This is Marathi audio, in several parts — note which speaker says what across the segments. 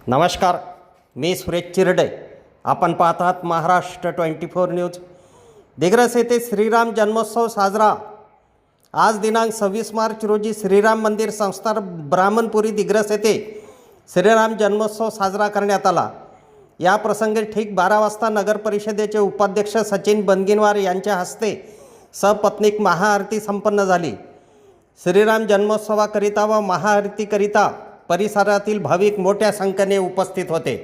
Speaker 1: नमस्कार, मी सुरेश चिरडे. आपण पाहत आहात महाराष्ट्र 24 न्यूज. दिग्रस येथे श्रीराम जन्मोत्सव साजरा. आज दिनांक 26 मार्च रोजी श्रीराम मंदिर संस्थान ब्राह्मणपुरी दिग्रस येथे श्रीराम जन्मोत्सव साजरा करण्यात आला. या प्रसंगी ठीक 12 वाजता नगर परिषदेचे उपाध्यक्ष सचिन बनगिनवार यांच्या हस्ते सपत्नीक महाआरती संपन्न झाली. श्रीराम जन्मोत्सवाकरिता व महाआरतीकरिता परिसरातील भाविक मोठ्या संख्येने उपस्थित होते.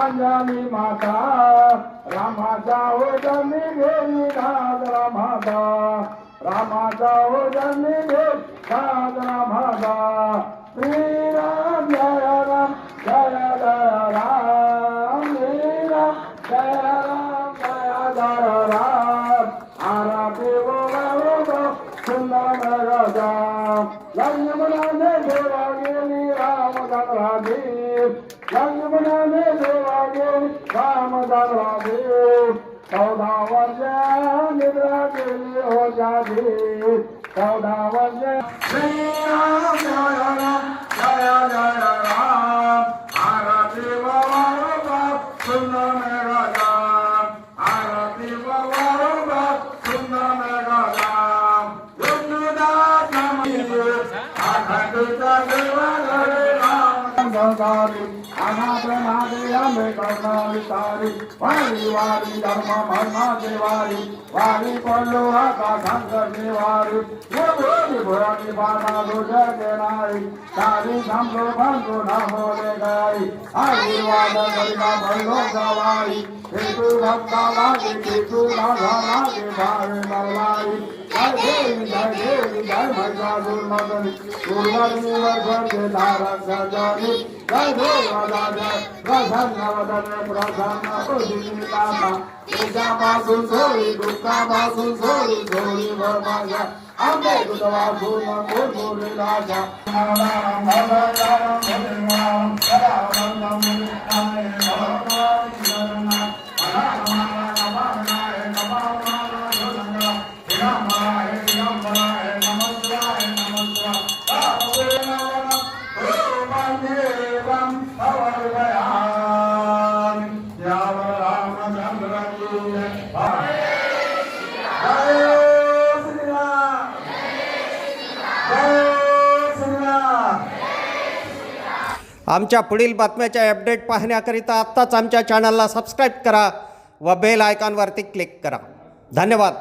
Speaker 2: अंजनी माता रामाचा हो जन्मी घेई राज रामाचा रामाचा हो जन्मी घेई राज रामाचा श्रीराम जय राम जय जय राम श्रीराम जय राम जय जय राम आरती बोलो सुंदर राजा लक्ष्मणाने देवा गेली राम राधे लक्ष्मणाने देवा गेली राम राधे 14 वर्ष निद्रा केली हो जाधी 14 वर्ष श्रीराम जय राम जय जय राम आरती बाबा सुंदर राजा आरती बाबा सुंदर राजा अनाथनादे अंबे करुणावितारी वारी वारी धर्म भरमा देवारी वारी पल्लो आता संकर देवारी गोरी भुरानी बाना दुजर देनारी सारी संभो भंगो नमो ले गई आशीर्वाद करिना भलो गवाई हेतु भक्ता लागे हेतु राधा लागे भावे नरलाई जय देवी जय महिषासुर मर्दनी दुर्गति वर्धन के धारक सजनी जय देवता जय प्रसन्न वदने प्रसन्न उदिनी दाता पूजा पासुन सोरी दुर्गा पासुन सोरी सोरी भरमाया अम्बे गुदवा पूर्ण पूर्ण लीलाजा राम राम राम राम राम
Speaker 1: आमच्या पुढील बातम्याच्या अपडेट पाहण्याकरिता आत्ताच आमच्या चॅनलला सबस्क्राईब करा व बेल आयकॉनवरती क्लिक करा. धन्यवाद.